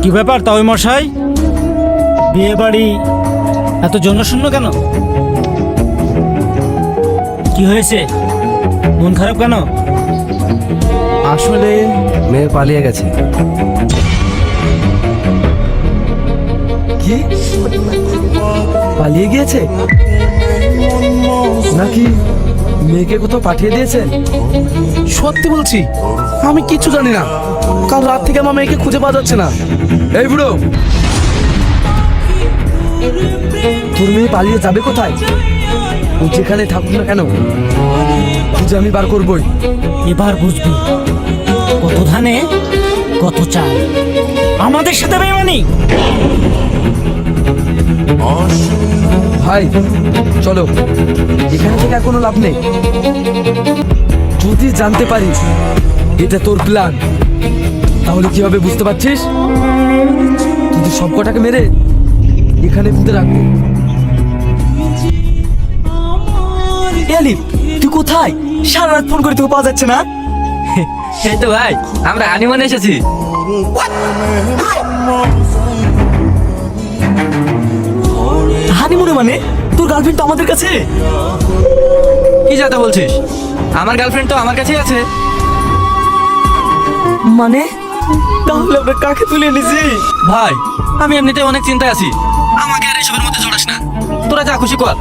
কি ব্যাপার তাও মশাই, বিয়ে বাড়ি এত জনশূন্য কেন? কি হয়েছে, মন খারাপ কেন? আসলে মেয়ে পালিয়ে গেছে। কি পালিয়ে গিয়েছে নাকি মেয়েকে কোথাও পাঠিয়ে দিয়েছে? সত্যি বলছি, আমি কিচ্ছু জানি না। কাল রাত থেকে আমার মেয়েকে খুঁজে পাওয়া যাচ্ছে না। এই বুড়ো, তোর মেয়ে পালিয়ে যাবে কোথায়? ও যেখানে থাকুক না কেন, খুঁজে আমি বার করবই। এবার বুঝবি কত ধানে কত চাল। আমাদের সাথে বেমানি। ভাই চলো, এখানে থেকে আর কোনো লাভ নেই। যদি জানতে পারিস এটা তোর প্ল্যান, তাহলে কি হবে বুঝতে পারছিস? কিন্তু সব কটাকে মেরে এখানে পুঁতে রাখবো। আলিফ, তুই কোথায়? সারা রাত ফোন করে তোকে পাওয়া যাচ্ছে না। এই তো ভাই, আমরা হানিমুনে এসেছি। হানিমুনে মানে? তোর গার্লফ্রেন্ড তো আমাদের কাছে। কি যাতা বলছিস? আমার গার্লফ্রেন্ড তো আমার কাছেই আছে। মানে তাহলে আমরা কাকে তুলে এনেছি? ভাই, আমি এমনিতে অনেক চিন্তায় আছি, আমাকে আর এসবের মধ্যে জড়াস না। তোরা যা খুশি কর।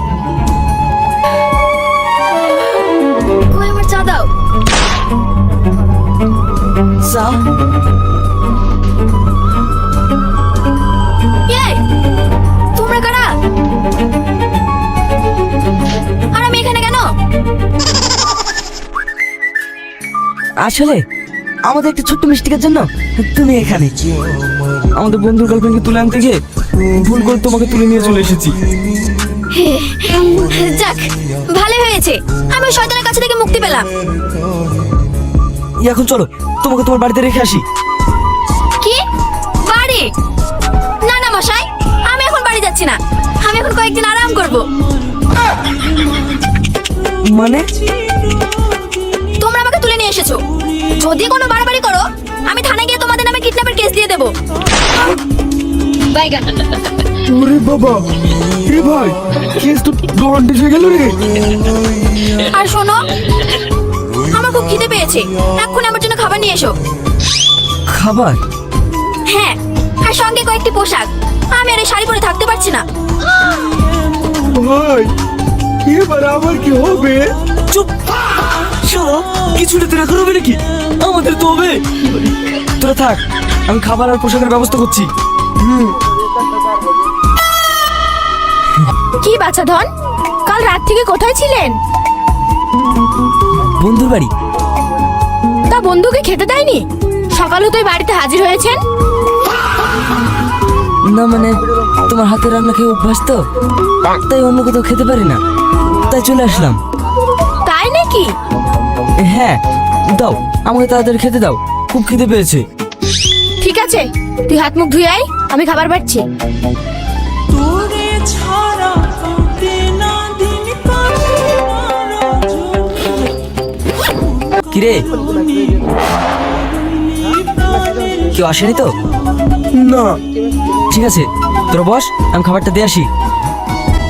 কই আমার চা দাও। চা? এই, তোমরা কারা? আর আমি এখানে কেন? আসলে আমাদের একটা ছোট্ট মিস্টেকের জন্য তুমি এখানে। আমাদের বন্ধুর গার্লফ্রেন্ডকে তুলে আনতে গিয়ে ভুল করে তোমাকে তুলে নিয়ে চলে এসেছি। যাক, ভালো হয়েছে, আমি ওই শয়তানের কাছে থেকে মুক্তি পেলাম। এখন চলো, তোমাকে তোমার বাড়িতে রেখে আসি। কি বাড়ি? না না মশাই, আমি এখন বাড়ি যাচ্ছি না। আমি এখন কয়েকদিন আরাম করব। মানে? তোমরা আমাকে তুলে নিয়ে এসেছো, যদি কোনো বাড়াবাড়ি করো আমি থানায় গিয়ে তোমাদের নামে কিডন্যাপের কেস দিয়ে দেবো। বাইগান। ওরে বাবা, এ ভাই কেস তো গন্ডে হয়ে গেল রে। আর শোনো, আমার খুব খিদে পেয়েছে, এক্ষুনি আমার জন্য খাবার নিয়ে এসো। খাবার? হ্যাঁ, আর সঙ্গে কয়েকটি পোশাক। আমি আর এই শাড়ি পরে থাকতে পারছি না। ভাই এবার আমার কি হবে? চুপ! শোনো, কিছুটা তোরা করবে নাকি? আমাদের তো হবে। তোরা থাক, আমি খাবার আর পোশাকের ব্যবস্থা করছি। কি বাছা ধন, কাল রাত থেকে কোথায় ছিলেন? বন্ধুর বাড়ি। তা বন্ধুকে খেতে দেয়নি? সকালে তুই বাড়িতে হাজির হয়েছেন। না মানে, তোমার হাতের রান্না খেয়ে অভ্যাস তো, তাই অন্য কোথাও খেতে পারি না, তাই চলে আসলাম। তাই নাকি? হ্যাঁ, দাও আমাকে তাড়াতাড়ি খেতে দাও, খুব খিদে পেয়েছে। ঠিক আছে, তুই হাত মুখ ধুয়ে আয়, আমি খাবার বাড়ছি। কিরে, কেউ আসেনি তো? না। ঠিক আছে, তোরা বস, আমি খাবারটা দিয়ে আসি।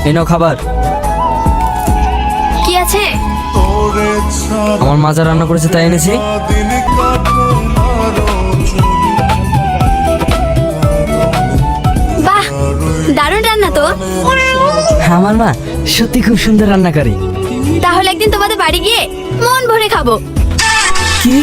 এই নাও খাবার। কি আছে? আমার মা যা রান্না করেছে তাই এনেছি। বাহ, দারুণ রান্না তো। আমার মা সত্যি খুব সুন্দর রান্না করে। তাহলে একদিন তোমাদের বাড়ি গিয়ে মন ভরে খাবো। কি?